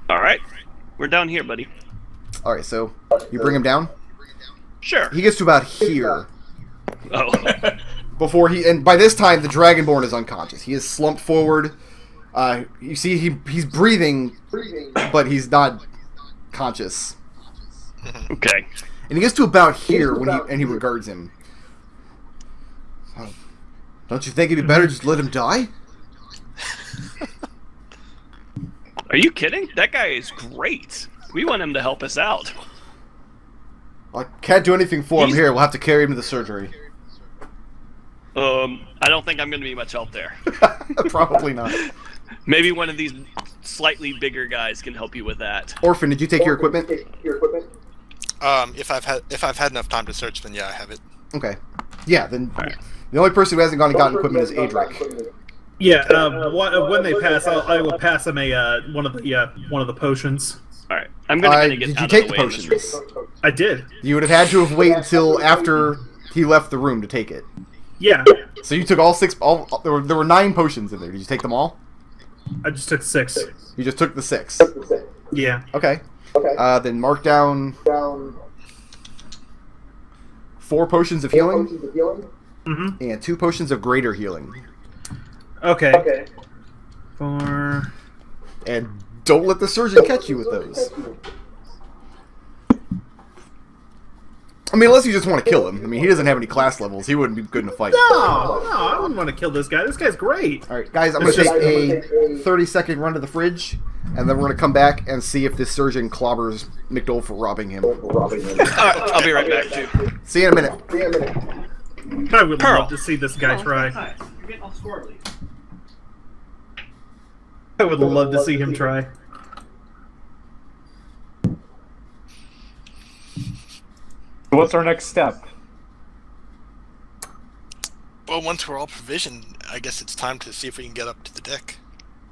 All right. We're down here, buddy. All right, so you bring him down. Sure. He gets to about here Oh. before and by this time the Dragonborn is unconscious. He is slumped forward. You see, he's breathing, but he's not conscious. Okay. And he gets to about here when he regards him. Don't you think it'd be better just let him die? Are you kidding? That guy is great. We want him to help us out. I can't do anything for him here. We'll have to carry him to the surgery. I don't think I'm going to be much help there. Probably not. Maybe one of these slightly bigger guys can help you with that. Orphan, did you take your equipment? If I've had enough time to search, then yeah, I have it. Okay. Yeah, then the only person who hasn't gone and gotten equipment is Adric. Yeah. When they pass, I will pass them one of the potions. All right. I'm going to kind of get did out you of take the the way of this potions? room. I did. You would have had to have waited until after he left the room to take it. Yeah. So you took all 6. There were 9 potions in there. Did you take them all? I just took 6. You just took the 6. Yeah. Okay. Then mark down 4 potions of healing Mm-hmm. and 2 potions of greater healing. Okay. 4. And don't let the surgeon catch you with those. I mean, unless you just want to kill him. I mean, he doesn't have any class levels. He wouldn't be good in a fight. No, I wouldn't want to kill this guy. This guy's great. All right, guys, I'm going to take a 30-second run to the fridge, and then we're going to come back and see if this surgeon clobbers McDohl for robbing him. All right, I'll be right back, too. See you in a minute. I would Pearl. love to see this guy try. You're getting all squirrely. I would love to see him try. What's our next step? Well, once we're all provisioned, I guess it's time to see if we can get up to the deck.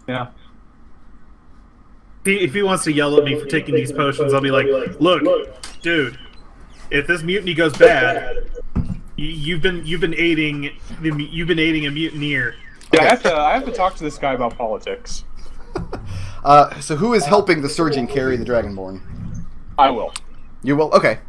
Yeah. If he wants to yell at me for taking these potions, I'll be like, "Look, dude, if this mutiny goes bad, you've been aiding a mutineer." Yeah, I have to talk to this guy about politics. So who is helping the surgeon carry the Dragonborn? I will. You will? Okay.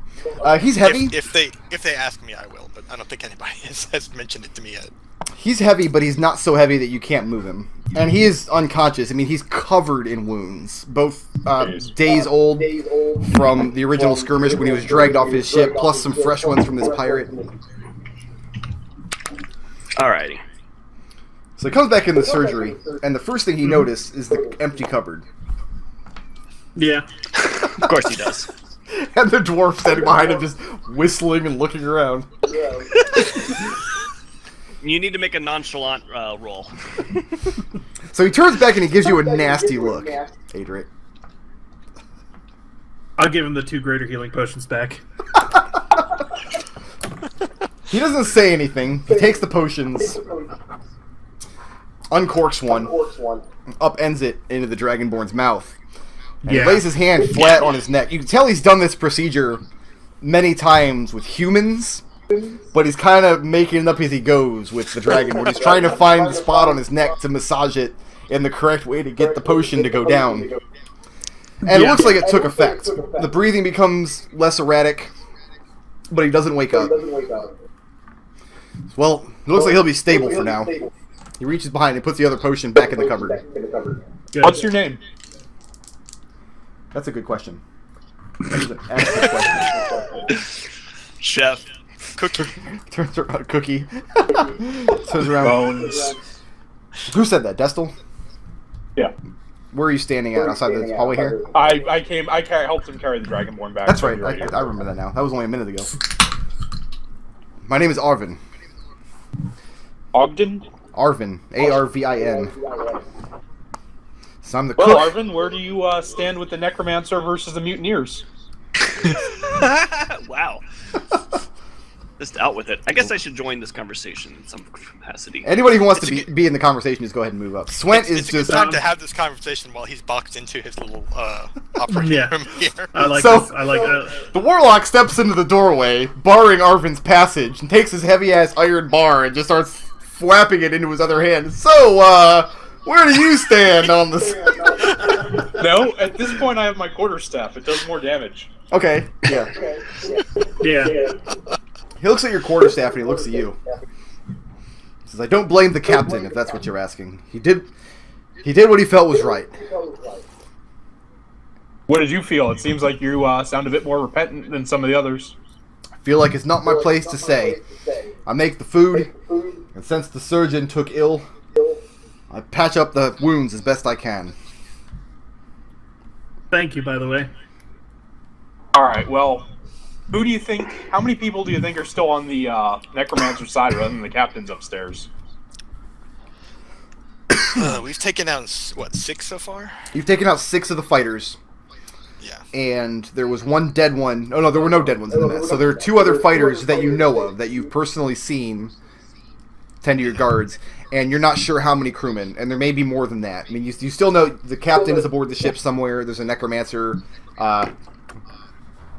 He's heavy. If they ask me, I will. But I don't think anybody has mentioned it to me yet. He's heavy, but he's not so heavy that you can't move him. And he is unconscious. I mean, he's covered in wounds. Both days old from the original skirmish when he was dragged off his ship, plus some fresh ones from this pirate. Alrighty. So he comes back in the surgery, and the first thing he noticed is the empty cupboard. Yeah. Of course he does. And the dwarf standing behind him just whistling and looking around. You need to make a nonchalant roll. So he turns back and he gives you a nasty look, Adric. I'll give him the 2 greater healing potions back. He doesn't say anything. He takes the potions, uncorks one, upends it into the Dragonborn's mouth, and he lays his hand flat on his neck. You can tell he's done this procedure many times with humans, but he's kind of making it up as he goes with the Dragonborn. He's trying to find the spot on his neck to massage it in the correct way to get the potion to go down. And it looks like it took effect. The breathing becomes less erratic, but he doesn't wake up. Well, it looks like he'll be stable for now. He reaches behind and puts the other potion back in the cupboard. Good. What's your name? That's a good question. That is an excellent question. Chef. Cookie. Turns around, Cookie. Turns around. Bones. Who said that? Destil? Yeah. Where are you standing at? Outside the hallway here? I helped him carry the Dragonborn back. That's right. I remember that now. That was only a minute ago. My name is Arvin. Ogden? Arvin. A-R-V-I-N. So I'm the cook. Well, Arvin, where do you stand with the Necromancer versus the Mutineers? Wow. Just out with it. I guess I should join this conversation in some capacity. Anybody who wants to be in the conversation, just go ahead and move up. Swent is It's just... a good time to have this conversation while he's boxed into his little operating room here. I like So- this. I like The Warlock steps into the doorway, barring Arvin's passage, and takes his heavy-ass iron bar and just starts flapping it into his other hand. So, where do you stand on this? No, at this point I have my quarterstaff. It does more damage. Okay, yeah. Yeah. He looks at your quarterstaff and he looks at you. He says, I don't blame the captain, if that's what you're asking. He did what he felt was right. What did you feel? It seems like you sound a bit more repentant than some of the others. I feel like it's not my place to say. I make the food, and since the surgeon took ill, I patch up the wounds as best I can. Thank you, by the way. Alright, well, who do you think, how many people do you think are still on the necromancer side rather than the captains upstairs? We've taken out, what, 6 so far? You've taken out 6 of the fighters. Yeah. And there was one dead one. Oh no, there were no dead ones in the mess. So there are 2 other fighters that you know of, that you've personally seen tend to your guards, and you're not sure how many crewmen, and there may be more than that. I mean, you still know the captain is aboard the ship somewhere, there's a necromancer,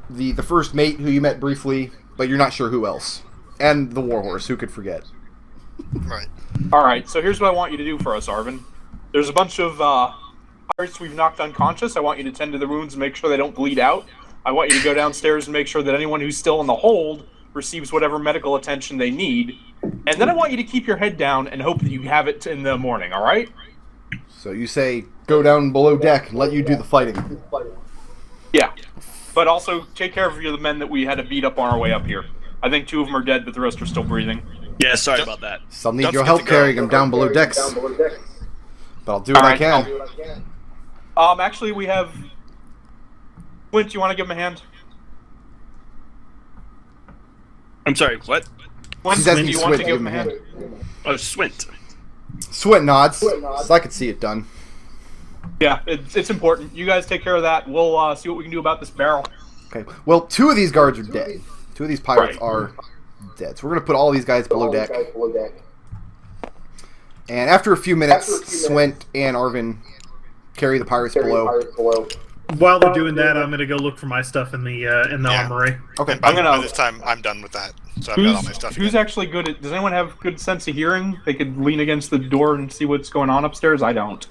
the first mate who you met briefly, but you're not sure who else. And the warhorse, who could forget? Right. Alright, so here's what I want you to do for us, Arvin. There's a bunch of pirates we've knocked unconscious. I want you to tend to the wounds and make sure they don't bleed out. I want you to go downstairs and make sure that anyone who's still in the hold receives whatever medical attention they need. And then I want you to keep your head down and hope that you have it in the morning, alright? So you say, go down below deck and let you do the fighting. Yeah. But also, take care of the men that we had to beat up on our way up here. I think 2 of them are dead, but the rest are still breathing. Yeah, sorry about that. Some need Don't your forget help the girl. carrying them down below decks. But I'll do what I can. Actually, we have... Flint, you want to give him a hand? I'm sorry, what? Flint, She's asking do you want to Swint to give him a hand? Oh, Swint. Swint nods, so I could see it done. Yeah, it's important. You guys take care of that. We'll see what we can do about this barrel. Okay, well, 2 of these guards are dead. 2 of these pirates Right. are dead. So we're going to put all these guys below deck. And after a few minutes, Swint and Arvin carry the pirates below. While they're doing that, I'm gonna go look for my stuff in the armory. Okay, And by I'm gonna- this time, I'm done with that. So I've got all my stuff Who's again. actually good at... Does anyone have good sense of hearing? They could lean against the door and see what's going on upstairs? I don't.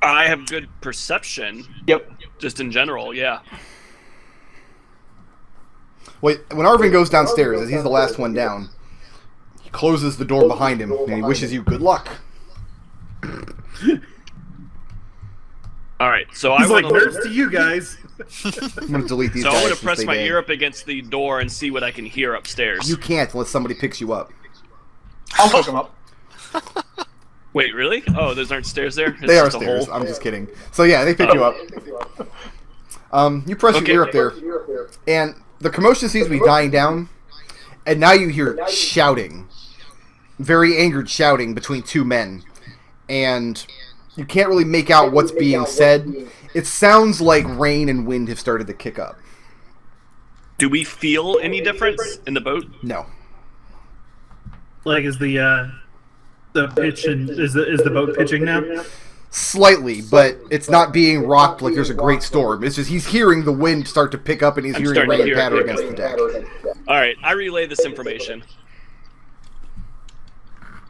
I have good perception, Yep. just in general, yeah. Wait, when Arvin goes downstairs, as he's the last one down, he closes the door behind him, and he wishes you good luck. Alright, so He's I like, want "Nerds to you guys." I'm going to delete these So guys I want to since press they my died. ear up against the door and see what I can hear upstairs. You can't unless somebody picks you up. I'll hook him up. Wait, really? Oh, those aren't stairs there? It's They are just a stairs. hole? I'm just kidding. So yeah, they pick you up. You press Okay. your ear up there, and the commotion seems to be dying down, and now you hear shouting. Very angered shouting between 2 men. And you can't really make out what's being said. It sounds like rain and wind have started to kick up. Do we feel any difference in the boat? No. Like, is the pitch and is the boat pitching now? Slightly, but it's not being rocked like there's a great storm. It's just he's hearing the wind start to pick up and he's I'm hearing starting to rain hear patter it. against the deck. Alright, I relay this information.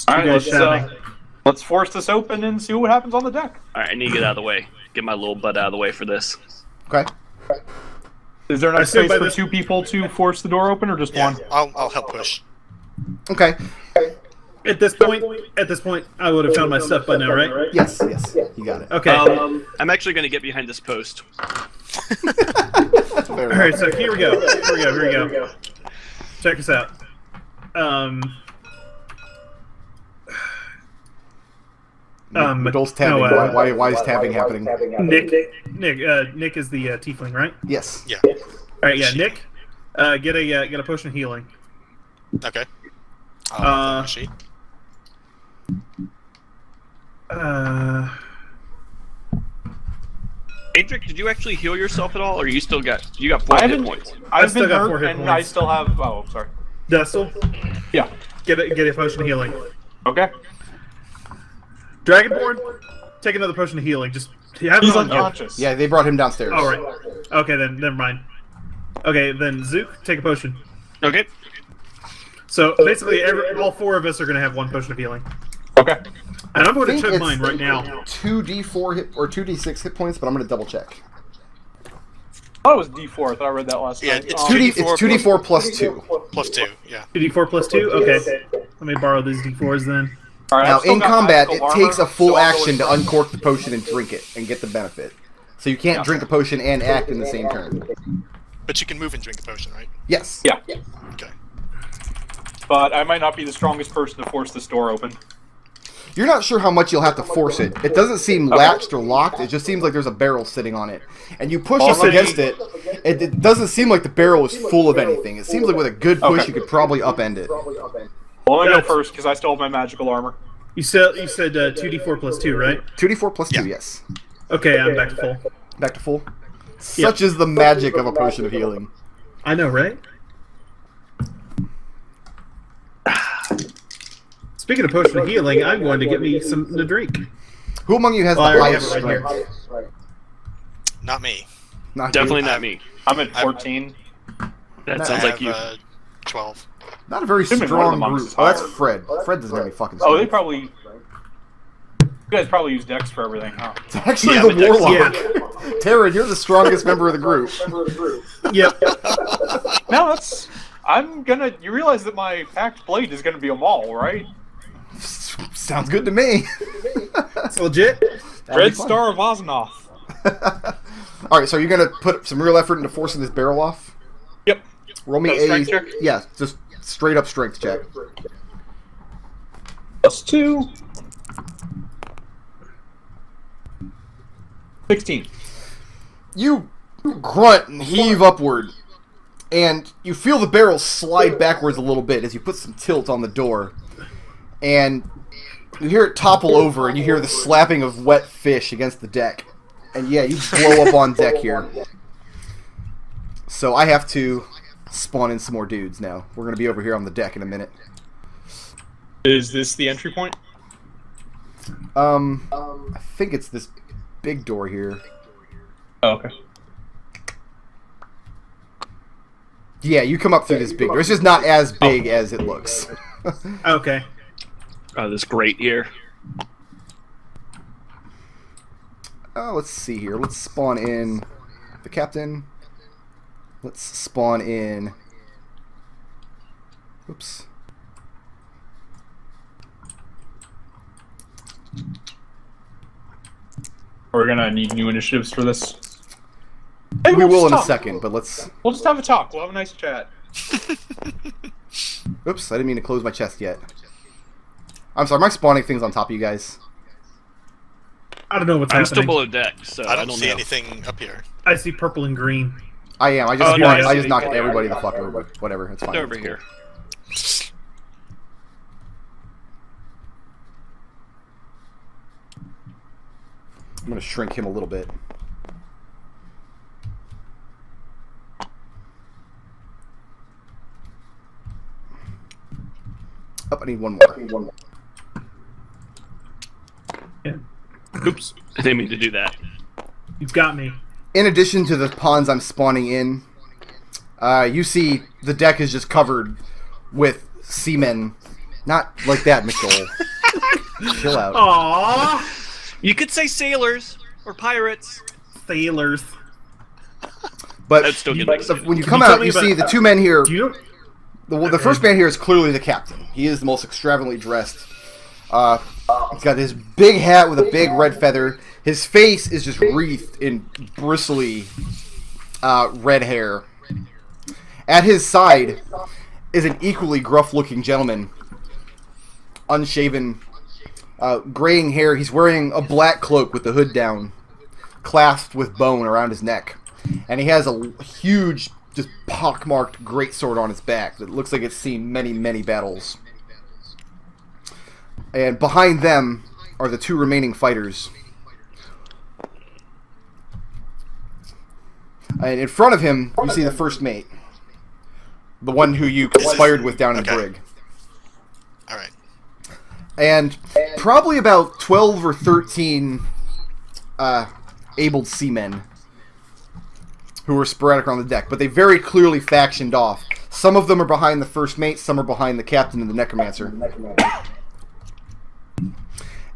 Alright, shouting. let's force this open and see what happens on the deck. Alright, I need to get out of the way. Get my little butt out of the way for this. Okay. Is there I enough assume space by for this- 2 people to force the door open, or just Yeah, one? I'll help push. Okay. At this point, I would have found my stuff by now, right? Yes, you got it. Okay. I'm actually going to get behind this post. Fair All enough. right, so here we go. Check this out. McDohl's tabbing. Why is tabbing happening? Nick is the Tiefling, right? Yes. Yeah. All right, yeah, Nick, get a potion of healing. Okay. I'll sheet. Adric, did you actually heal yourself at all, or you still got 4 I hit haven't. points? I've still been got 4 hurt, hit and I points. still have. Oh, sorry. Destil, Yeah. get a potion of healing. Okay. Dragonborn, take another potion of healing. Just have He's it on you. unconscious. Yeah, they brought him downstairs. All right. Okay, then never mind. Okay, then Zook, take a potion. Okay. So basically, all 4 of us are gonna have 1 potion of healing. Okay. And I'm going to think check it's mine right now. 2d4 hit or 2d6 hit points, but I'm going to double check. I thought it was D4. I thought I read that last Yeah, night. it's 2d4 plus 2. Plus 2, yeah. 2d4 plus 2? Okay. Let me borrow these d4s then. All right, Now, I've still in got combat, magical it armor, takes a so full I'll go action in to first. uncork the potion and drink it and get the benefit. So you can't drink a potion and act in the same turn. But you can move and drink a potion, right? Yes. Yeah, Okay. but I might not be the strongest person to force this door open. You're not sure how much you'll have to force it. It doesn't seem latched or locked. It just seems like there's a barrel sitting on it. And you push up against it, it doesn't seem like the barrel is full of anything. It seems like with a good push, you could probably upend it. Well, let me go first because I still have my magical armor. You said 2d4 plus 2, right? 2d4 plus 2, Yeah. yes. Okay, I'm back to full. Back to full. Such is the magic of a potion of healing. I know, right? Speaking of potion of healing, I'm going to get me something to drink. Who among you has I the already highest have it right strength? Not me. Not Definitely you. not me. I'm at 14. That I sounds like have, you. 12. Not a very Assuming one of strong the monks group. is Oh, that's higher. Fred. Fred doesn't have any fucking Oh, they strength. probably. You guys probably use Dex for everything, huh? It's actually Yeah, the but Dex- Warlock. Tarin, you're the strongest member of the group. Yep. No, that's. I'm gonna. You realize that my packed blade is gonna be a maul, right? Sounds good to me. It's legit. Dread Star of Ozonoth. Alright, so you're going to put some real effort into forcing this barrel off? Yep. Roll me So strength check? Yeah, just straight up strength check. Plus 2. 16. You grunt and heave upward, and you feel the barrel slide backwards a little bit as you put some tilt on the door. And you hear it topple over, and you hear the slapping of wet fish against the deck. And yeah, you blow up on deck here. So I have to spawn in some more dudes now. We're going to be over here on the deck in a minute. Is this the entry point? I think it's this big door here. Oh, okay. Yeah, you come up through this big door. It's just not as big as it looks. Okay. Oh, this grate here. Oh, let's see here. Let's spawn in the captain. Let's spawn in... Oops. We're gonna need new initiatives for this. We Maybe we'll will in just a talk. second, but let's... We'll just have a talk. We'll have a nice chat. Oops, I didn't mean to close my chest yet. I'm sorry, am I spawning things on top of you guys? I don't know what's I'm still happening. below deck, so I don't see know. anything up here. I see purple and green. I am. I just, Oh, no, I I just see. knocked everybody the fuck over. Whatever, it's fine. They're over It's here. I'm going to shrink him a little bit. Oh, I need one more. Yeah. Oops. I didn't mean to do that. You've got me. In addition to the ponds I'm spawning in, you see the deck is just covered with seamen. Not like that, McDohl. Chill out. Aww. You could say sailors or pirates. Sailors. But I'd still get like when you Can come you tell out, me you see about- the two men here. Do you know? The first man here is clearly the captain. He is the most extravagantly dressed. He's got this big hat with a big red feather. His face is just wreathed in bristly red hair. At his side is an equally gruff-looking gentleman. Unshaven, graying hair. He's wearing a black cloak with the hood down, clasped with bone around his neck. And he has a huge, just pockmarked greatsword on his back that looks like it's seen many, many battles. And behind them are the two remaining fighters. And in front of him, you see the first mate. The one who you conspired with down in the Okay. brig. Alright. And probably about 12 or 13 abled seamen who are sporadic on the deck, but they very clearly factioned off. Some of them are behind the first mate, some are behind the captain and the necromancer.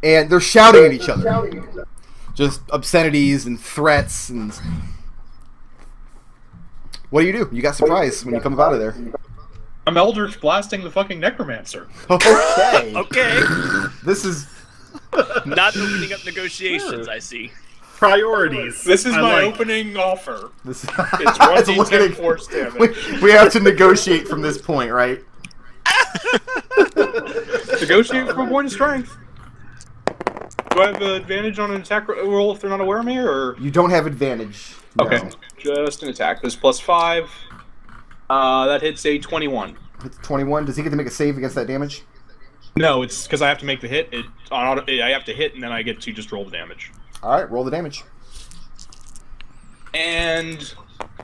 and they're shouting at each other. Just obscenities and threats and... What do? You got surprised when you come out of there. I'm Eldritch blasting the fucking necromancer. Okay. Okay. This is... Not opening up negotiations, I see. Priorities. This is I my like. opening offer. This is It's 1d10 force damage. we have to negotiate from this point, right? Negotiate for a point of strength. Do I have an advantage on an attack roll if they're not aware of me, or...? You don't have advantage. No. Okay. Just an attack. This is +5. That hits a 21. It's 21. Does he get to make a save against that damage? No, it's because I have to make the hit. I have to hit, and then I get to just roll the damage. Alright, roll the damage. And...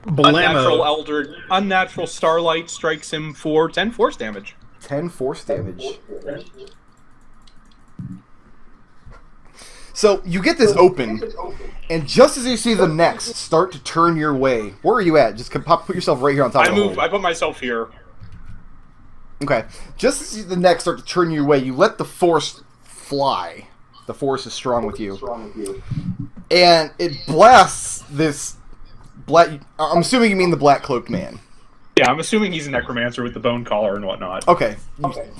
Blammo. Unnatural Starlight strikes him for 10 force damage. 10 force damage. So, you get this open, and just as you see the next start to turn your way, where are you at? Just put yourself right here on top of the hole. I put myself here. Okay. Just as you see the next start to turn your way, you let the force fly. The force is strong with you. And it blasts this black... I'm assuming you mean the black-cloaked man. Yeah, I'm assuming he's a necromancer with the bone collar and whatnot. Okay.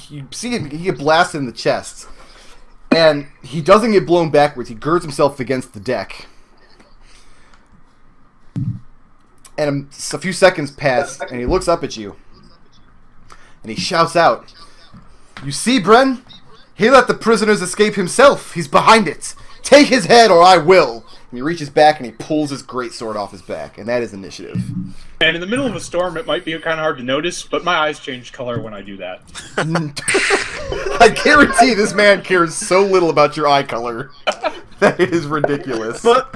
You see him, he get blasted in the chest. And he doesn't get blown backwards. He girds himself against the deck. And a few seconds pass, and he looks up at you. And he shouts out, "You see, Bren? He let the prisoners escape himself. He's behind it. Take his head or I will." And he reaches back and he pulls his greatsword off his back. And that is initiative. And in the middle of a storm, it might be kind of hard to notice, but my eyes change color when I do that. I guarantee this man cares so little about your eye color. That is ridiculous. But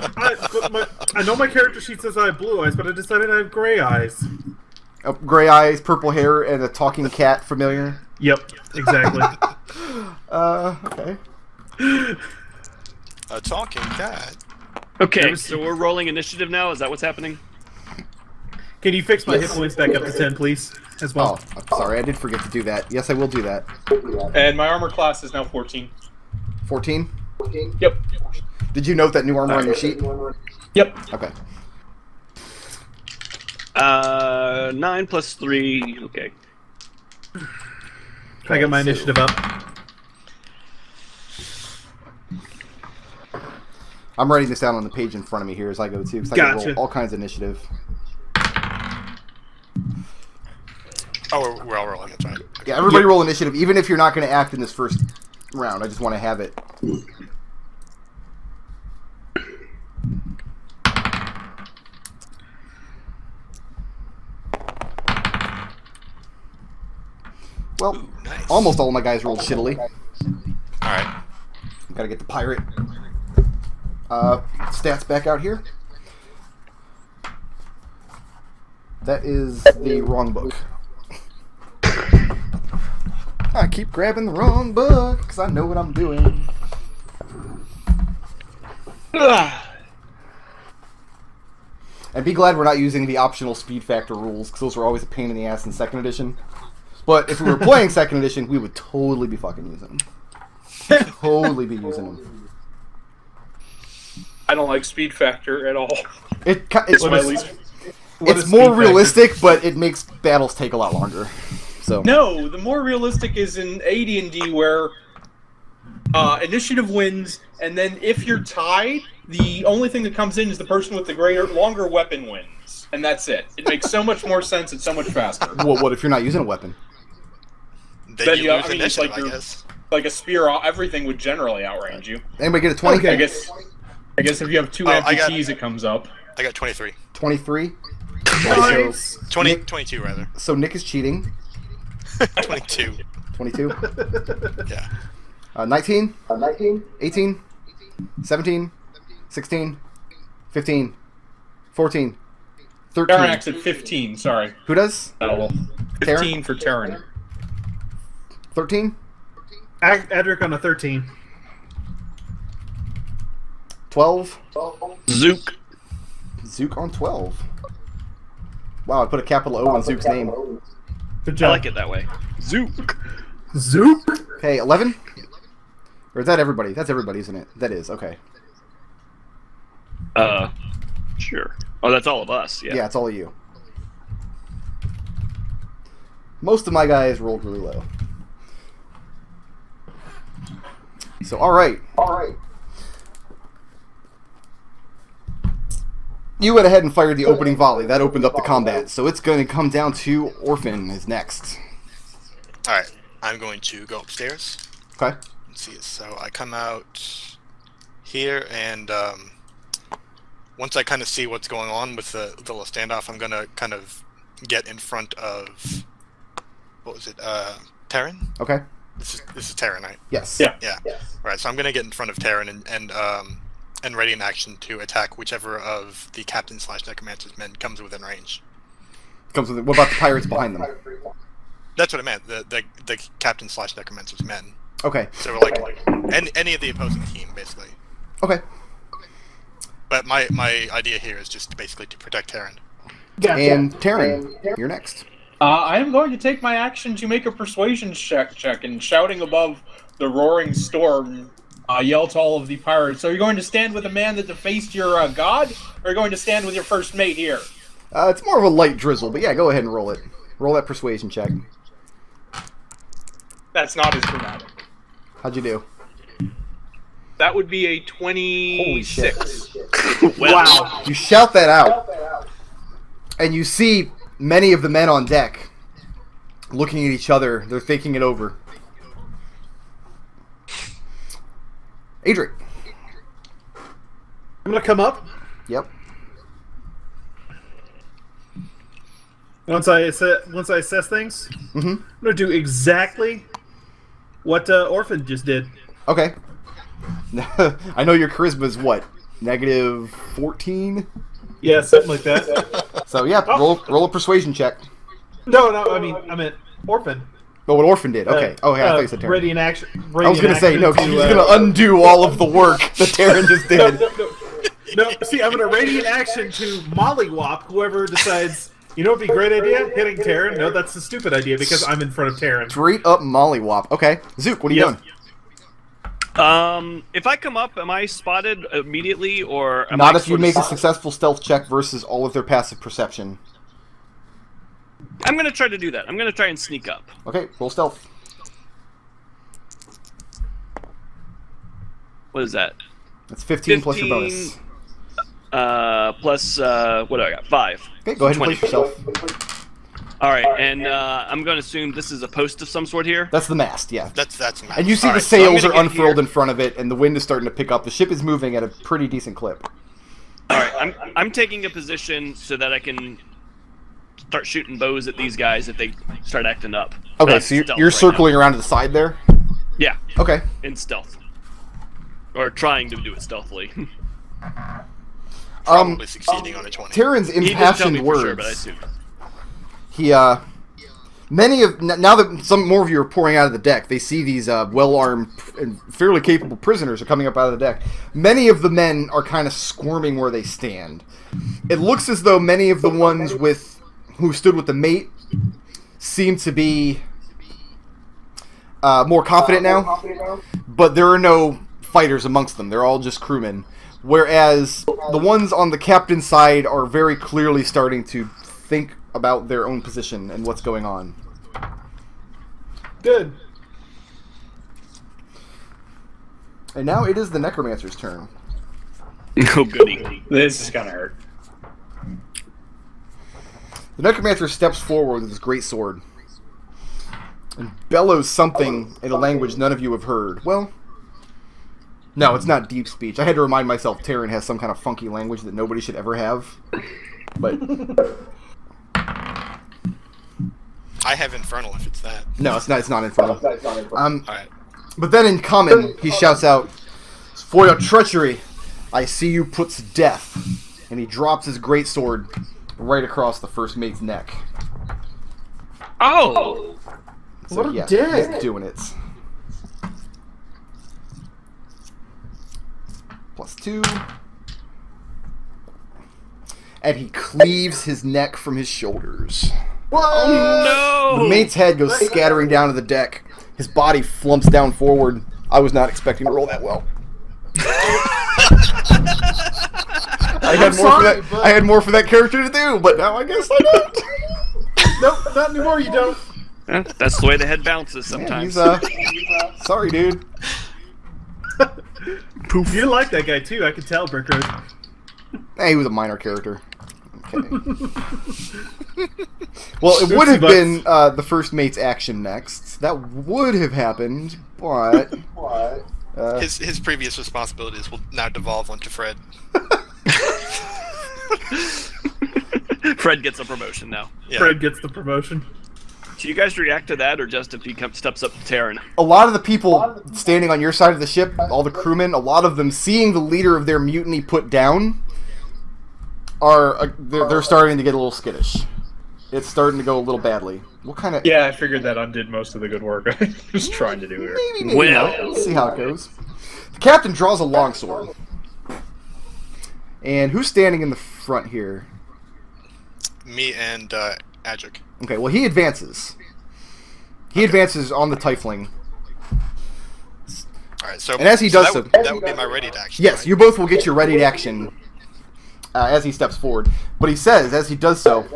I know my character sheet says I have blue eyes, but I decided I have gray eyes. Gray eyes, purple hair, and a talking cat familiar. Yep, exactly. Okay. A talking cat. Okay, so we're rolling initiative now? Is that what's happening? Can you fix my hit points back up to 10, please? As well. Oh, I'm sorry, I did forget to do that. Yes, I will do that. And my armor class is now 14. 14? Yep. Did you note that new armor on your sheet? Yep. Okay. 9 plus 3, okay. I got my initiative up. I'm writing this down on the page in front of me here as I go too, because I can roll all kinds of initiative. Oh, we're all rolling. That's right. Yeah, everybody roll initiative, even if you're not going to act in this first round. I just want to have it. Well, Ooh, nice. almost all of my guys rolled shittily. Alright. Gotta get the pirate stats back out here. That is the wrong book. I keep grabbing the wrong book because I know what I'm doing. And be glad we're not using the optional speed factor rules, because those were always a pain in the ass in 2nd edition. But if we were playing 2nd edition, we would totally be fucking using them. Totally be using them. I don't like speed factor at all. It's my least. It's more realistic, but it makes battles take a lot longer. So No, the more realistic is in AD&D where initiative wins, and then if you're tied, the only thing that comes in is the person with the longer weapon wins, and that's it. It makes so much more sense. It's so much faster. what if you're not using a weapon? Then you lose it's initiative, like I guess. like a spear. Everything would generally outrange you. Anybody get a 20? I guess if you have two amputees, it comes up. I got 23. 23? Nice. 22, rather. So Nick is cheating. 22. 22? Yeah. 19? 18? 17? 16? 15? 14? 13? Tarin acts at 15, sorry. Who does? 15 for Tarin. 13? Adric on a 13. 12? Zook. Zook on 12. Wow, I put a capital O on Zook's name. Good I job. like it that way. Zook. Zook? Okay, 11? Or is that everybody? That's everybody, isn't it? That is, okay. Sure. Oh, that's all of us, yeah. Yeah, it's all of you. Most of my guys rolled really low. So, alright. You went ahead and fired the opening volley. That opened up the combat. So it's going to come down to Orphan is next. Alright, I'm going to go upstairs. Okay. Let's see, so I come out here, and once I kind of see what's going on with the little standoff, I'm going to kind of get in front of, what was it, Tarin? Okay. This is Tarin, right? Yes. Yeah. Yeah. Right, so I'm going to get in front of Tarin and ready in action to attack whichever of the captain/necromancer's men comes within range. Comes with it. What about the pirates behind them? That's what I meant. The captain/necromancer's men. Okay. So like any of the opposing team, basically. Okay. But my idea here is just basically to protect Tarin. And Tarin, you're next. I am going to take my action to make a persuasion check, and shouting above the roaring storm, yell to all of the pirates, are you going to stand with a man that defaced your god, or are you going to stand with your first mate here? It's more of a light drizzle, but yeah, go ahead and roll it. Roll that persuasion check. That's not as dramatic. How'd you do? That would be a 26. Wow. You shout that out, and you see many of the men on deck looking at each other. They're thinking it over. Adric. I'm gonna come up. Yep. Once I assess things, I'm gonna do exactly what Orphan just did. Okay. I know your charisma is what? Negative 14? Yeah, something like that. So yeah, roll a persuasion check. No, I meant Orphan. Oh, what Orphan did. Okay. I thought you said Tarin. Ready in action. I was going to say, no, because he's going to undo all of the work that Tarin just did. No, see, I'm going to radiant action to mollywop whoever decides, you know what would be a great idea? Hitting Tarin. No, that's a stupid idea because I'm in front of Tarin. Straight up mollywop. Okay. Zook, what are you doing? If I come up, am I spotted immediately, or am Not I if you sort of make a successful stealth check versus all of their passive perception. I'm gonna try to do that. I'm gonna try and sneak up. Okay, roll stealth. What is that? That's 15 plus your bonus. Plus, what do I got? 5. Okay, go ahead and 20. place yourself. Alright, and I'm going to assume this is a post of some sort here? That's the mast, yeah. That's And you see the Alright, so sails I'm are gonna get unfurled here. in front of it, and the wind is starting to pick up. The ship is moving at a pretty decent clip. Alright, I'm taking a position so that I can start shooting bows at these guys if they start acting up. Okay, That's so you're stealth right circling around to the side there? now. Yeah, Okay. in stealth. Or trying to do it stealthly. Probably succeeding on a 20. Tarin's He didn't tell me impassioned for sure, but I words. assume. Now that some more of you are pouring out of the deck, they see these well-armed and fairly capable prisoners are coming up out of the deck. Many of the men are kind of squirming where they stand. It looks as though many of the ones who stood with the mate seem to be more confident now, but there are no fighters amongst them. They're all just crewmen. Whereas the ones on the captain's side are very clearly starting to think about their own position and what's going on. Good. And now it is the necromancer's turn. Oh, goody. This is gonna hurt. The necromancer steps forward with his great sword and bellows something in a language none of you have heard. Well, no, it's not deep speech. I had to remind myself Tarin has some kind of funky language that nobody should ever have. But I have Infernal if it's that. no, it's not. It's not infernal. Alright. But then in common, he shouts out, "For your treachery, I see you put to death." And he drops his greatsword right across the first mate's neck. Oh! So, What a yeah, dick. he's doing it. +2. And he cleaves his neck from his shoulders. No! The mate's head goes scattering down to the deck. His body flumps down forward, I was not expecting to roll that well. I had more for that character to do, but now I guess I don't. Nope, not anymore. You don't. That's the way the head bounces sometimes. Sorry, dude. Poof. You like that guy too. I could tell, Brickroad. Hey, he was a minor character. Okay. Well, it would have been the first mate's action next. That would have happened, but his previous responsibilities will now devolve onto Fred. Fred gets a promotion now. Yeah. Fred gets the promotion. Do you guys react to that, or just if he steps up to Tarin? A lot of the people standing on your side of the ship, all the crewmen, a lot of them seeing the leader of their mutiny put down, they're starting to get a little skittish. It's starting to go a little badly. What kind of? Yeah, I figured that undid most of the good work I was trying to do here. Maybe not. Let's see how it goes. The captain draws a longsword. And who's standing in the front here? Me and Adric. Okay, well, he advances. He advances on the Tiefling. Alright, so... And as he does so... That would be my ready to action. Yes, right? you both will get your ready to action as he steps forward. But he says, as he does so,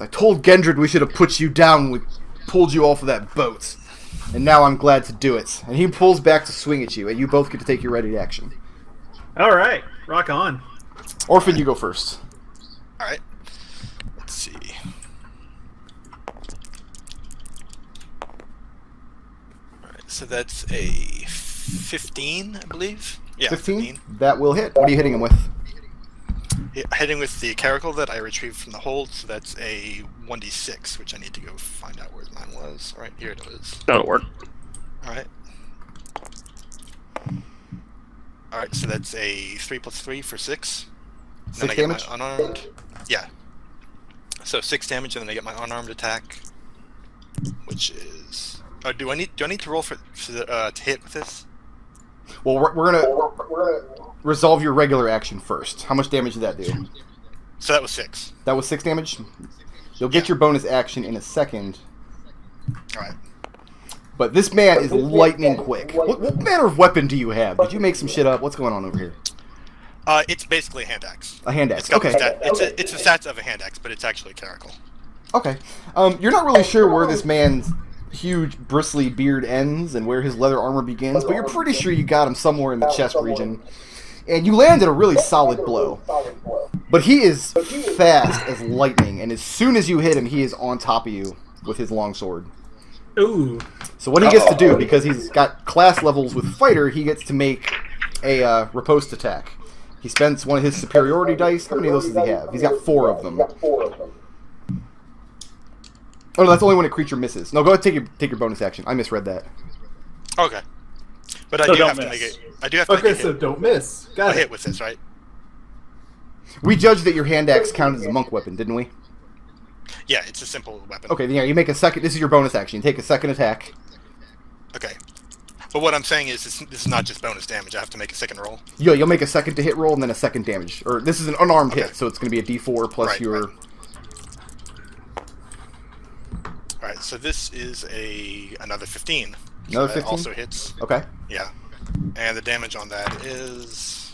I told Gendred we should have put you down when we pulled you off of that boat. And now I'm glad to do it. And he pulls back to swing at you, and you both get to take your ready to action. Alright, rock on. Orphan, you go first. Alright. Let's see. Alright, so that's a 15, I believe? Yeah, 15? That will hit. What are you hitting him with? Hitting with the caracal that I retrieved from the hold, so that's a 1d6, which I need to go find out where mine was. Alright, here it is. That'll work. Alright. Alright, so that's a 3 plus 3 for 6. 6 damage? My unarmed. Yeah. So 6 damage, and then I get my unarmed attack, which is... Oh, do I need to roll to hit with this? Well, we're gonna resolve your regular action first. How much damage did that do? So that was 6. That was 6 damage? You'll get your bonus action in a second. Alright. But this man is lightning quick. What manner of weapon do you have? Did you make some shit up? What's going on over here? It's basically a hand axe. A hand axe, It's got okay. it's the stats of a hand axe, but it's actually a caracal. Okay. You're not really sure where this man's huge bristly beard ends and where his leather armor begins, but you're pretty sure you got him somewhere in the chest region. And you landed a really solid blow. But he is fast as lightning, and as soon as you hit him, he is on top of you with his longsword. Ooh. So what he gets to do, because he's got class levels with fighter, he gets to make a riposte attack. He spends one of his superiority dice. How many of those does he have? He's got 4 of them. Oh, no, that's only when a creature misses. No, go ahead and take your bonus action. I misread that. Okay. But I do have to make it. I do have to make Okay, so don't miss. Got it. hit with this, right? We judged that your hand axe counted as a monk weapon, didn't we? Yeah, it's a simple weapon. Okay, then yeah, you make a second. This is your bonus action. You take a second attack. Okay. But what I'm saying is, this is not just bonus damage. I have to make a second roll. You'll make a second to hit roll and then a second damage. Or this is an unarmed hit, so it's going to be a D4 plus your... Right. Alright, so this is another 15. Another so 15? That also hits. Okay. Yeah. And the damage on that is...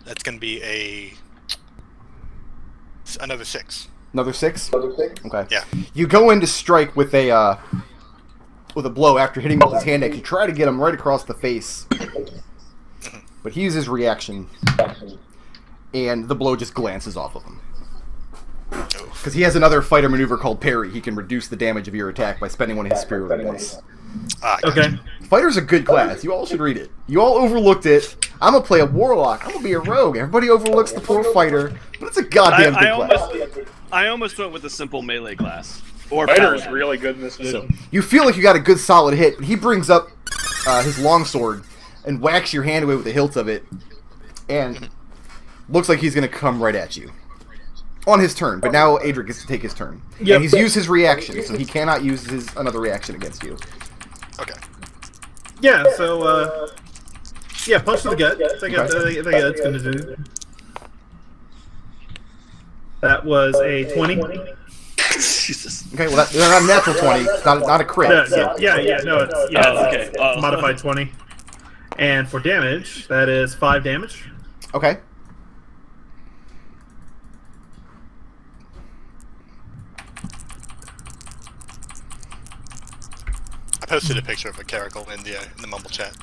that's going to be another 6. Another 6? Okay. Yeah. You go in to strike with a blow after hitting him with his hand axe. You try to get him right across the face. But he uses reaction. And the blow just glances off of him. Because he has another fighter maneuver called parry. He can reduce the damage of your attack by spending one of his superiority dice. Okay. Fighter's a good class. You all should read it. You all overlooked it. I'm going to play a warlock. I'm going to be a rogue. Everybody overlooks the poor fighter. But it's a goddamn good class. I almost went with a simple melee class. Or Fighter's really good in this edition. So, you feel like you got a good solid hit. He brings up his longsword and whacks your hand away with the hilt of it. And looks like he's going to come right at you. On his turn, but now Adric gets to take his turn. Yep. And he's used his reaction, so he cannot use another reaction against you. Okay. Yeah, so, yeah, punch to the gut. I think that's going to do. That was a 20. Jesus. Okay, well, that's not a natural 20. It's not a crit. No, So. yeah, no, it's Okay. it's modified 20. And for damage, that is 5 damage. Okay. I posted a picture of a caracal in the mumble chat.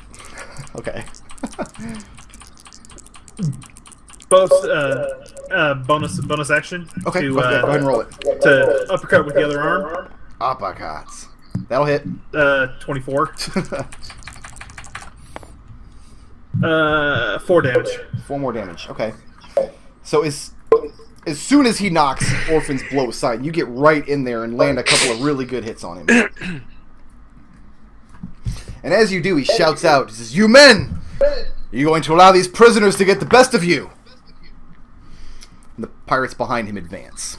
Okay. Bonus action. Okay, To, go ahead and roll it. To uppercut with the other arm. Uppercuts. That'll hit. 24. 4 damage. 4 more damage. Okay. So as soon as he knocks Orphan's blow aside, you get right in there and land a couple of really good hits on him. And as you do, he shouts out, he says, "You men! Are you going to allow these prisoners to get the best of you?" And the pirates behind him advance.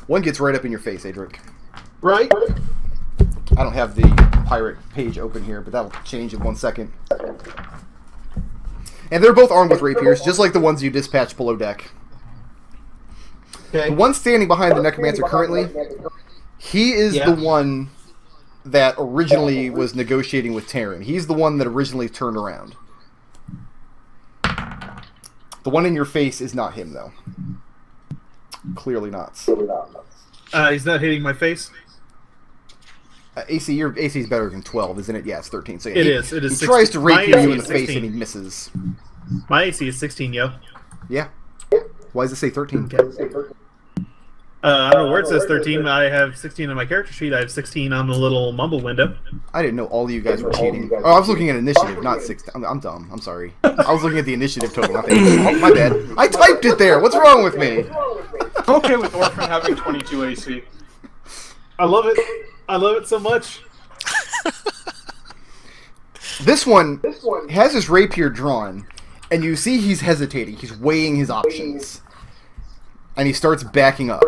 One gets right up in your face, Adric. Right? I don't have the pirate page open here, but that'll change in 1 second. And they're both armed with rapiers, just like the ones you dispatched below deck. Okay. The one standing behind the necromancer currently, he is the one that originally was negotiating with Tarin. He's the one that originally turned around. The one in your face is not him, though. Clearly not. He's not hitting my face? AC, your AC is better than 12, isn't it? Yeah, it's 13. So It is. It is He 16. tries to rapier My you AC in the is face 16. and he misses. My AC is 16, yo. Yeah. Why does it say 13? I don't know where it says 13. I have 16 on my character sheet. I have 16 on the little mumble window. I didn't know all of you guys were cheating. Oh, I was looking at initiative, not 6. I'm dumb. I'm sorry. I was looking at the initiative total. Not the oh, my bad. I typed it there. What's wrong with me? I'm okay with Orphan having 22 AC. I love it. I love it so much. This one has his rapier drawn, and you see he's hesitating. He's weighing his options. And he starts backing up.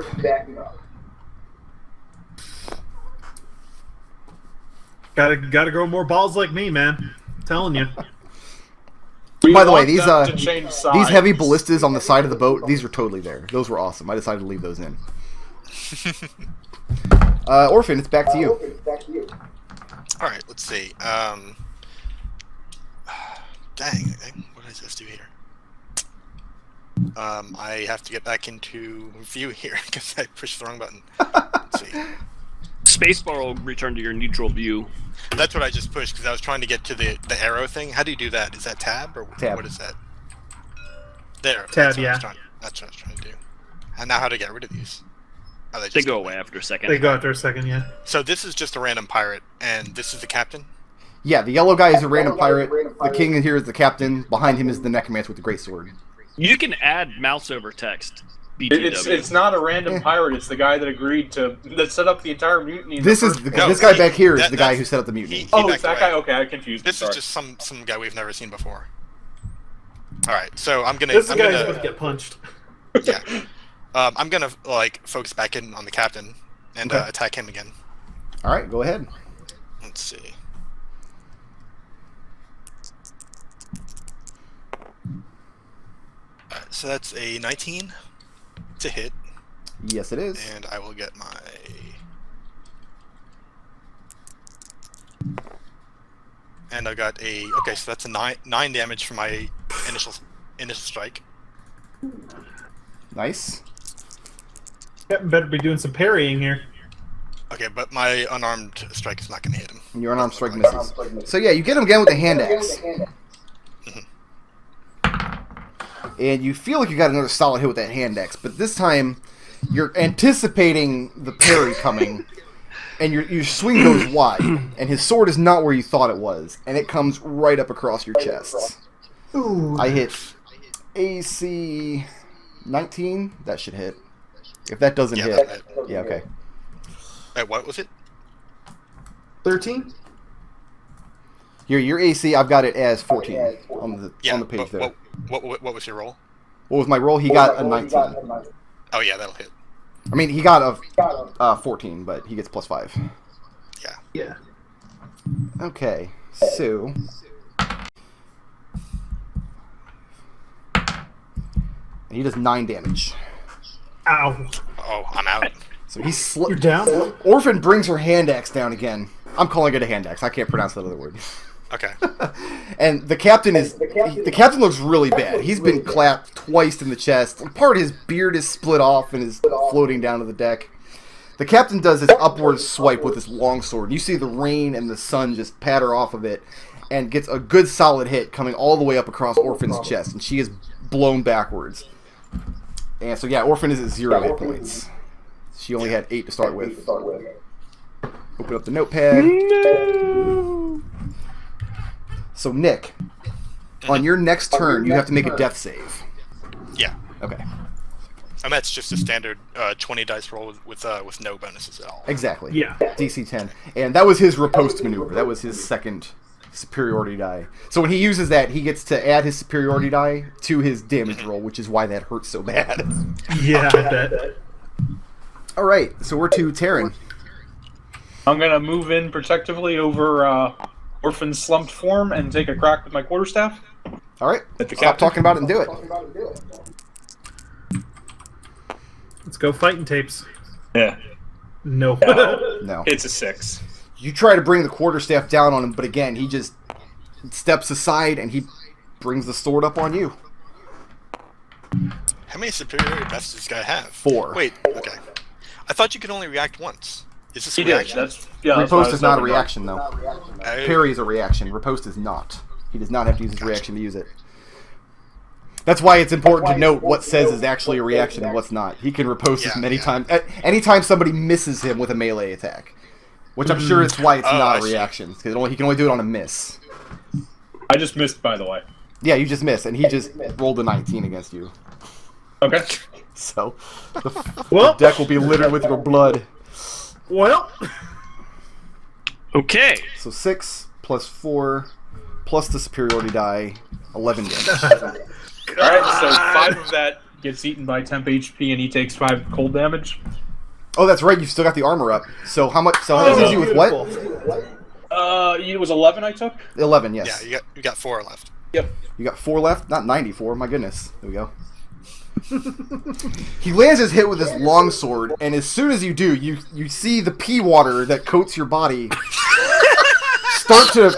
Gotta grow more balls like me, man. I'm telling you. By the way, these these heavy ballistas on the side of the boat, these were totally there. Those were awesome. I decided to leave those in. Orphan, it's back to you. All right, let's see. Dang, what does this do here? I have to get back into view here because I pushed the wrong button. Let's see. Spacebar will return to your neutral view. That's what I just pushed because I was trying to get to the arrow thing. How do you do that? Is that tab or Tab. what is that? There. Tab, that's what yeah. That's what I was trying to do. And now how to get rid of these? Oh, They just go away after a second. They go after a second, yeah. So this is just a random pirate, and this is the captain? Yeah, the yellow guy is a random pirate. The king here is the captain. Behind him is the necromancer with the great sword. You can add mouse over text. BTW. It's not a random pirate. It's the guy that agreed that set up the entire mutiny. This guy back here is the guy who set up the mutiny. Oh, it's that guy. Okay, I confused. This is just some guy we've never seen before. All right, so I'm gonna. This is the I'm guy gonna, who's about to get punched. Yeah, I'm gonna focus back in on the captain and attack him again. All right, go ahead. Let's see. So that's a 19 to hit. Yes, it is. And I will get my... And I got a... Okay, so that's a 9 damage for my initial strike. Nice. Captain better be doing some parrying here. Okay, but my unarmed strike is not going to hit him. Your unarmed strike misses. So yeah, you get him again with the hand axe. And you feel like you got another solid hit with that hand axe, but this time you're anticipating the parry coming, and your swing goes wide, and his sword is not where you thought it was, and it comes right up across your chest. Ooh. I hit AC 19. That should hit. If that doesn't hit, that'll hit. yeah, okay. Wait, what was it? 13? Your AC, I've got it as 14 on the page but there. What was your roll? What was my roll? He got a 19. Oh yeah, that'll hit. I mean, he got a 14, but he gets plus 5. Yeah. Yeah. Okay, so... He does 9 damage. Ow. Oh, I'm out. So he's You're down? Orphan brings her hand axe down again. I'm calling it a hand axe. I can't pronounce that other word. Okay. And the captain looks really bad. He's been clapped twice in the chest. Part of his beard is split off and is floating down to the deck. The captain does his upward swipe with his longsword. You see the rain and the sun just patter off of it and gets a good solid hit coming all the way up across Orphan's chest, and she is blown backwards. And so, yeah, Orphan is at 0 hit points. She only had 8 to start with. Open up the notepad. No! So, Nick, on your next turn, you have to make a death save. Yeah. Okay. And that's just a standard 20 dice roll with no bonuses at all. Exactly. Yeah. DC 10. And that was his riposte maneuver. That was his second superiority die. So when he uses that, he gets to add his superiority die to his damage roll, which is why that hurts so bad. Yeah, I bet. All right, so we're to Tarin. I'm gonna move in protectively over Orphan's slumped form and take a crack with my quarterstaff. All right, At the stop captain. talking about it and do it. Let's go fighting tapes. Yeah. No. No. It's a 6. You try to bring the quarterstaff down on him, but again, he just steps aside and he brings the sword up on you. How many superiority buffs does this guy have? 4. Wait, okay. I thought you could only react once. Is this a He did. reaction? That's what I Riposte was is not a hoping reaction, though. Oh, Parry is a reaction. Riposte is not. He does not have to use his reaction to use it. That's why it's important to note what says is actually a reaction and what's not. He can riposte as many times. Anytime somebody misses him with a melee attack. Which I'm sure is why it's not a reaction. Because he can only do it on a miss. I just missed, by the way. Yeah, you just missed, and he just rolled a 19 against you. Okay. So, the Well, deck will be littered with your blood. well. Okay. So 6 plus 4 plus the superiority die, 11 damage. Alright, so 5 of that gets eaten by temp HP and he takes 5 cold damage. Oh, that's right. You've still got the armor up. So how much? So how much did you with what? It was 11 I took? 11. Yes. Yeah, you got 4 left. Yep. You got 4 left. Not 94. My goodness. There we go. He lands his hit with his longsword, and as soon as you do, you see the pea water that coats your body start to.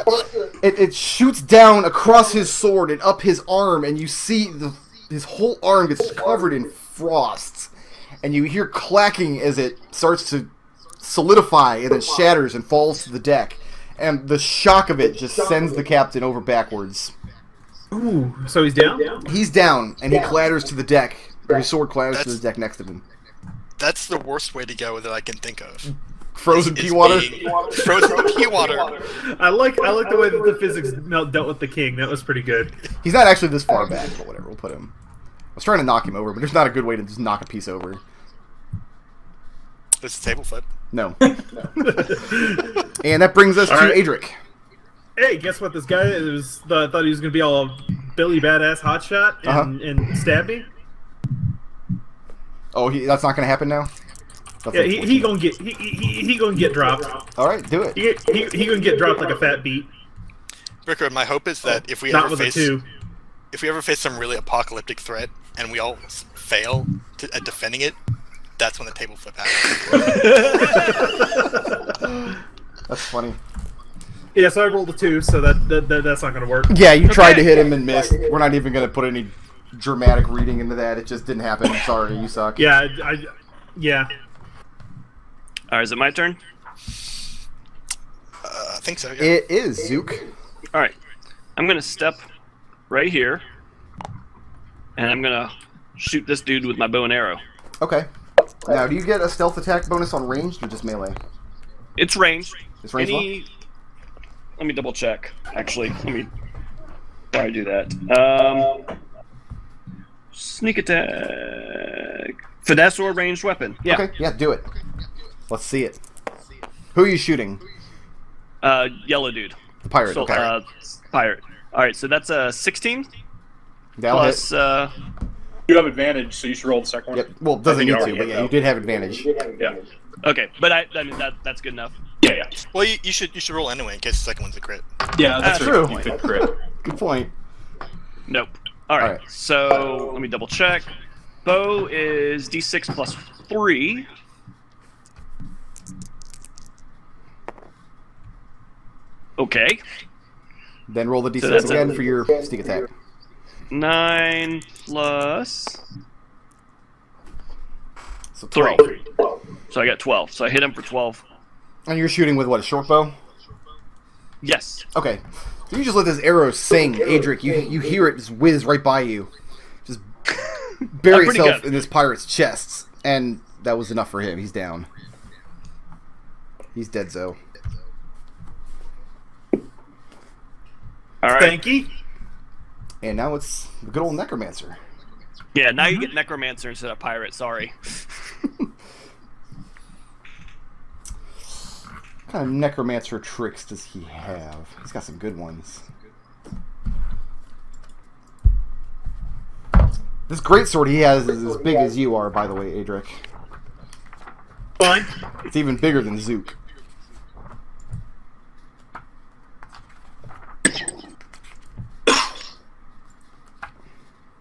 It shoots down across his sword and up his arm, and you see his whole arm gets covered in frost. And you hear clacking as it starts to solidify and then shatters and falls to the deck. And the shock of it just sends the captain over backwards. Ooh, so he's down? He's down, and he clatters to the deck. Or his sword clatters to the deck next to him. That's the worst way to go that I can think of. Frozen pea water? Frozen pea water. I like the way that the physics dealt with the king. That was pretty good. He's not actually this far back, but whatever, we'll put him. I was trying to knock him over, but there's not a good way to just knock a piece over. This is table flip. No. And that brings us to right. Adric. Hey, guess what? This guy thought he was gonna be all Billy Badass hotshot and stab me. Oh, that's not going to happen now? That's Yeah, he gonna get dropped. All right, do it. He gonna get dropped like a fat beat. Ricker, my hope is that if we Not ever with a face 2. if we ever face some really apocalyptic threat and we all fail at defending it, that's when the table flip happens. That's funny. Yeah, so I rolled a 2, so that's not gonna work. Yeah, you tried to hit him and missed. We're not even going to put any dramatic reading into that. It just didn't happen. Sorry, you suck. Yeah, yeah. Alright, is it my turn? I think so, yeah. It is, Zook. Alright. I'm gonna step right here. And I'm gonna shoot this dude with my bow and arrow. Okay. Now, do you get a stealth attack bonus on ranged or just melee? It's ranged. It's ranged Let me double check. Actually, let me try to do that. Sneak attack. Finesse or ranged weapon. Yeah. Okay, yeah, do it. Let's see it. Who are you shooting? Yellow dude. The pirate, So, okay. Pirate. Alright, so that's a 16 That'll plus hit. You have advantage, so you should roll the second one. Yep. Well, it doesn't think you need to, already but hit, yeah, you though. did have advantage. Yeah. Okay, but I mean that's good enough. Yeah. Well, you should roll anyway in case the second one's a crit. Yeah, That's true. You could crit. Good point. Nope. Alright, Alright. so let me double check. bow is d6 plus 3. Okay. Then roll the d6 that's again for your sneak attack. 9 plus So 3. 12. So I got 12. So I hit him for 12. And you're shooting with what, a short bow? Yes. Okay. So you just let this arrow sing, Adric. You hear it just whiz right by you. Just bury pretty itself good. in this pirate's chest. And that was enough for him. He's down. He's dead, Zo. All right. Thank you. And now it's the good old Necromancer. Yeah, now you get Necromancer instead of Pirate. Sorry. What kind of Necromancer tricks does he have? He's got some good ones. This greatsword he has is as big as you are, by the way, Adric. Fine. It's even bigger than Zook.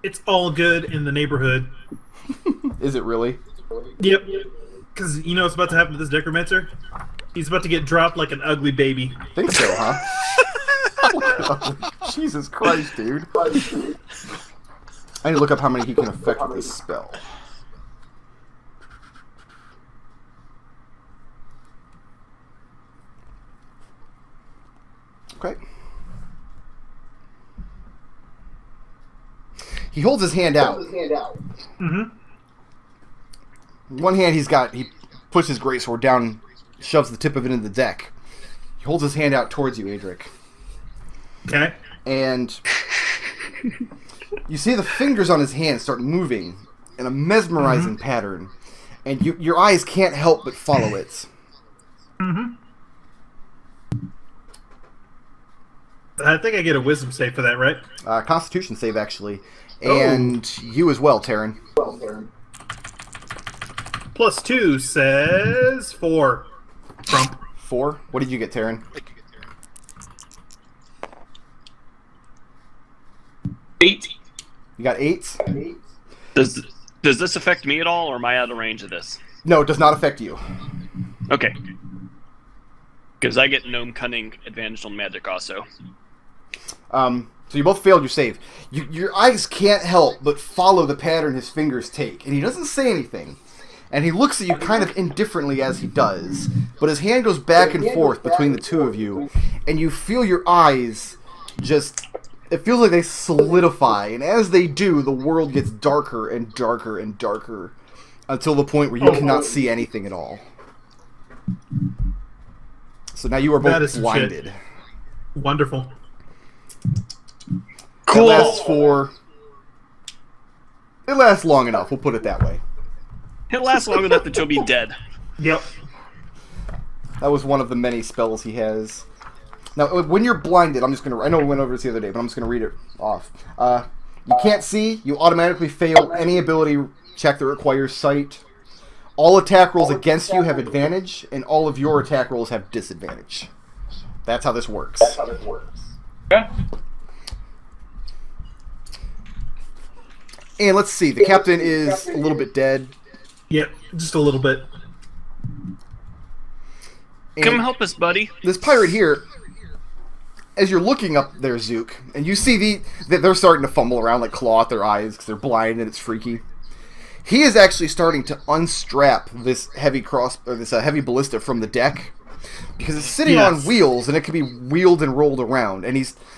It's all good in the neighborhood. Is it really? Yep. Because you know what's about to happen to this Necromancer? He's about to get dropped like an ugly baby. Think so, huh? Jesus Christ, dude. I need to look up how many he can affect with this spell. Okay. He holds his hand out. Mm-hmm. One hand he puts his greatsword down, shoves the tip of it into the deck. He holds his hand out towards you, Adric. Okay. And you see the fingers on his hand start moving in a mesmerizing pattern, and your eyes can't help but follow it. Mm-hmm. I think I get a wisdom save for that, right? Constitution save, actually. And you as well, Tarin. +2 says 4. Trump. 4? What did you get, Tarin? 8. You got 8? Does this affect me at all, or am I out of range of this? No, it does not affect you. Okay. Because I get Gnome Cunning advantage on magic also. So you both failed your save. Your eyes can't help but follow the pattern his fingers take, and he doesn't say anything. And he looks at you kind of indifferently as he does, but his hand goes back and forth between the two of you, and you feel your eyes just... It feels like they solidify, and as they do, the world gets darker and darker and darker, until the point where you cannot see anything at all. So now you are That both is some blinded. shit. Wonderful. Cool. It lasts for... It lasts long enough, we'll put it that way. It lasts long enough that you'll be dead. Yep. That was one of the many spells he has. Now, when you're blinded, I'm just going to... I know we went over this the other day, but I'm just going to read it off. You can't see. You automatically fail any ability check that requires sight. All attack rolls against you have advantage, and all of your attack rolls have disadvantage. That's how this works. Okay. And let's see. The captain is a little bit dead. Yep. Just a little bit. And Come help us, buddy. this pirate here, as you're looking up there, Zook, and you see that they're starting to fumble around, like claw at their eyes because they're blind and it's freaky. He is actually starting to unstrap this heavy heavy ballista from the deck because it's sitting on wheels and it can be wheeled and rolled around. And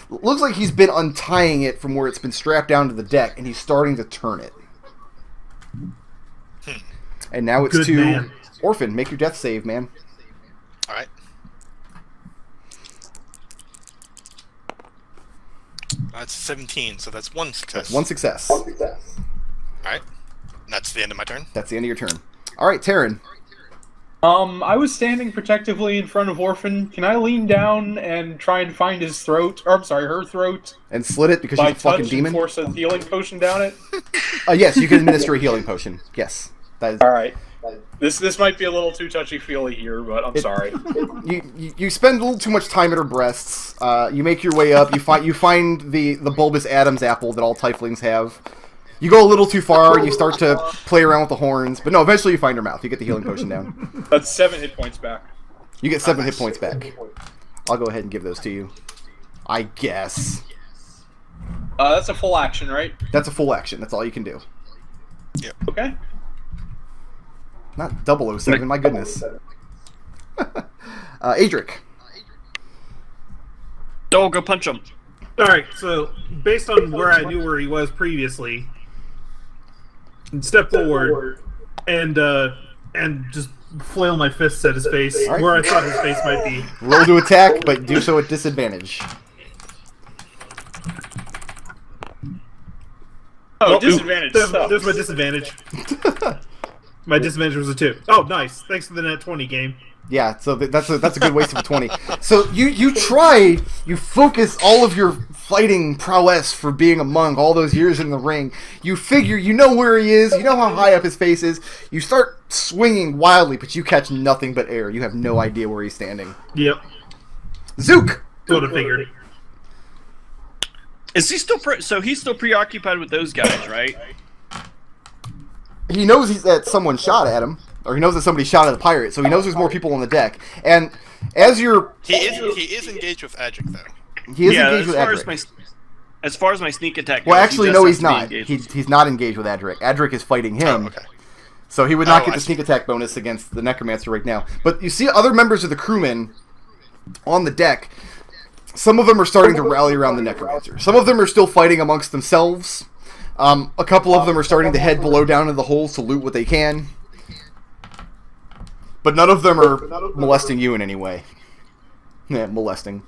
looks like he's been untying it from where it's been strapped down to the deck, and he's starting to turn it. And now it's Good to man. Orphan. Make your death save, man. All right. That's 17, so that's 1 success. That's 1 success. All right. And that's the end of my turn. That's the end of your turn. All right, Tarin. I was standing protectively in front of Orphan. Can I lean down and try and find his throat? Or, I'm sorry, her throat. And slit it because By she's a fucking touch demon? and force a healing potion down it? Yes, you can administer a healing potion. Yes. That is, Alright. This might be a little too touchy-feely here, but I'm sorry. you spend a little too much time at her breasts. You make your way up. You find the bulbous Adam's apple that all Tieflings have. You go a little too far, and you start to play around with the horns, but no, eventually you find her mouth. You get the healing potion down. That's 7 hit points back. You get 7 hit points back. I'll go ahead and give those to you. I guess. That's a full action, right? That's a full action. That's all you can do. Yep. Okay. Not 007, my goodness. Adric. Don't go punch him. Alright, so based on where I knew where he was previously, step forward and just flail my fists at his face, Right. where I thought his face might be. Roll to attack, but do so at disadvantage. Oh, disadvantage There's sucks. my disadvantage. My disadvantage was a 2. Oh, nice. Thanks for the net 20 game. Yeah, so that's a good waste of a 20. So you focus all of your fighting prowess for being a monk all those years in the ring. You figure you know where he is, you know how high up his face is. You start swinging wildly, but you catch nothing but air. You have no idea where he's standing. Yep. Zook! That's what I figured. Is he still so he's still preoccupied with those guys, right? He knows that someone shot at him, or he knows that somebody shot at a pirate, so he knows there's more people on the deck. And as you're... He is engaged with Adric, though. He is engaged with Adric. As far as my sneak attack goes, Well, actually, he no, just he's has to be not. engaged with- He's not engaged with Adric. Adric is fighting him. Oh, okay. So he would not get I the see. sneak attack bonus against the Necromancer right now. But you see other members of the crewmen on the deck. Some of them are starting to rally around the Necromancer. Some of them are still fighting amongst themselves. A couple of them are starting to head below down into the holes to loot what they can. But none of them are molesting you in any way. Yeah, molesting.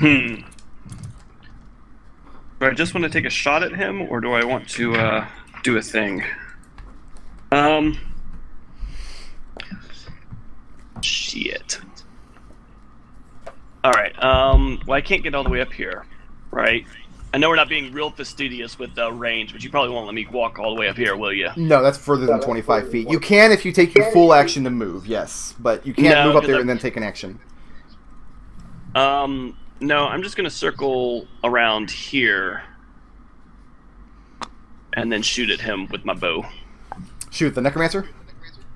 Do I just want to take a shot at him, or do I want to do a thing? Shit. Alright, well, I can't get all the way up here, right? I know we're not being real fastidious with the range, but you probably won't let me walk all the way up here, will you? No, that's further than 25 feet. You can if you take your full action to move, yes. But you can't No, move up 'cause there I'm- and then take an action. No, I'm just going to circle around here and then shoot at him with my bow. Shoot, the Necromancer?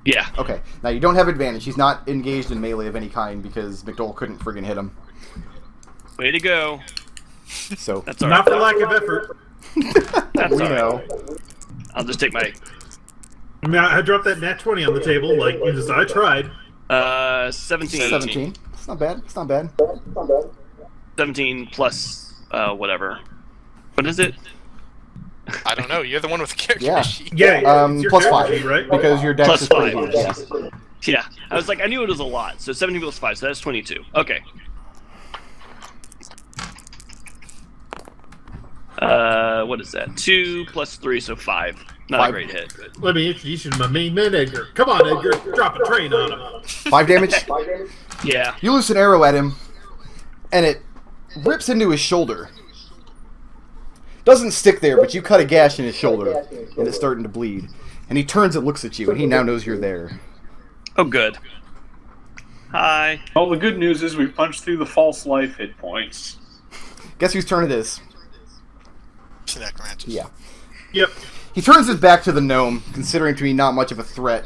Yeah. Okay. Now, you don't have advantage. He's not engaged in melee of any kind because McDohl couldn't friggin' hit him. Way to go. So, That's all Not right. for lack of effort. That's we all right. know. I'll just take my I mean, I dropped that nat 20 on the table, like, I tried. 17. 17. It's not bad. It's not bad. 17 plus whatever. What is it? I don't know. You're the one with the character Yeah. sheet. Yeah, it's your Plus character 5. sheet, right? Because your dex Plus is pretty 5. huge. Yes. Yeah. I was like, I knew it was a lot. So 17 plus 5, so that's 22. Okay. What is that? 2 plus 3, so 5. Not 5. a great hit. But... Let me introduce you to my main man, Edgar. Come on, Edgar. Drop a train on him. 5 damage. Yeah. You loose an arrow at him, and it rips into his shoulder. Doesn't stick there, but you cut a gash in his shoulder, and it's starting to bleed. And he turns and looks at you, and he now knows you're there. Oh, good. Hi. Well, the good news is we punched through the false life hit points. Guess whose turn it is? Necromancers. Yeah. Yep. He turns his back to the gnome, considering to be not much of a threat.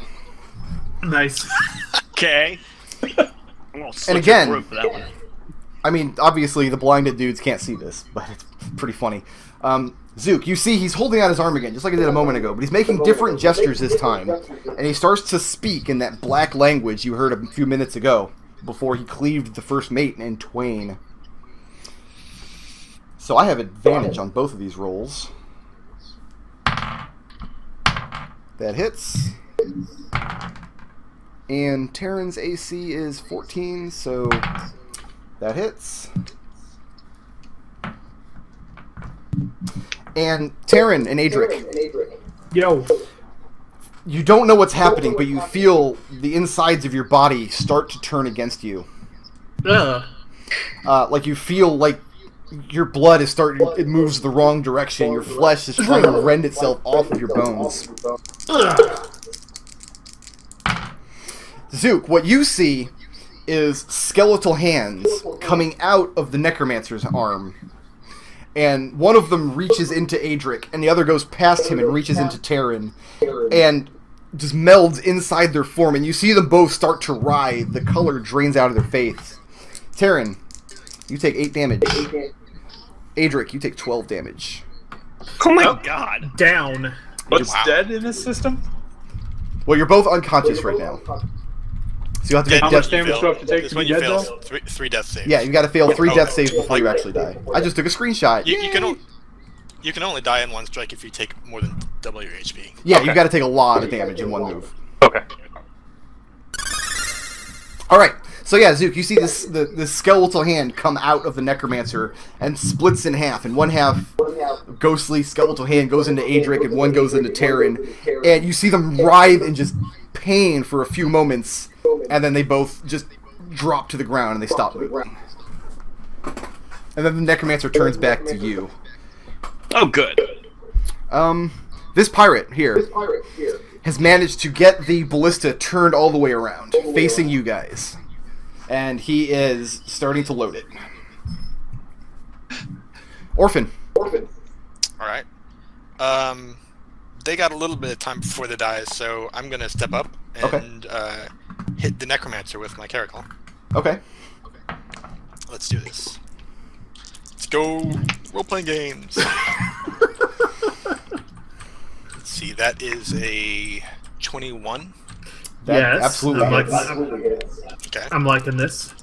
Nice. Okay. And again- For that one. I mean, obviously, the blinded dudes can't see this, but it's pretty funny. Zook, you see he's holding out his arm again, just like he did a moment ago, but he's making different gestures this time, and he starts to speak in that black language you heard a few minutes ago, before he cleaved the first mate in twain. So I have advantage on both of these rolls. That hits. And Tarin's AC is 14, so that hits. And Tarin and Adric, Yo. you don't know what's happening, but you feel the insides of your body start to turn against you. Like you feel like your blood is starting, it moves the wrong direction. Your flesh is trying to rend itself off of your bones. Zook, what you see is skeletal hands coming out of the Necromancer's arm. and one of them reaches into Adric, and the other goes past him and reaches into Tarin, and just melds inside their form, and you see them both start to writhe. The color drains out of their face. Tarin, you take 8 damage. Adric, you take 12 damage. Oh my god. Down. What's dead in this system? Well, you're both unconscious right now. So you have to make How death. much damage do I have to take This to when be you dead, fail though? three death saves. Yeah, you got to fail 3 Oh, death saves before you like- actually die. I just took a screenshot. You can only die in one strike if you take more than double your HP. Yeah, Okay. you got to take a lot of damage in one move. Okay. All right. So yeah, Zook, you see the skeletal hand come out of the necromancer and splits in half, and one half ghostly skeletal hand goes into Adric, and one goes into Tarin, and you see them writhe in just pain for a few moments, and then they both just drop to the ground and they stop moving. And then the necromancer turns back to you. Oh, good. This pirate here has managed to get the ballista turned all the way around, facing you guys. And he is starting to load it. Orphan. Alright. They got a little bit of time before they die, so I'm gonna step up and hit the necromancer with my caracal. Okay. Let's do this. Let's go role-playing games. Let's see, that is a 21. That Yes, absolutely I'm hits. Okay. I'm liking this.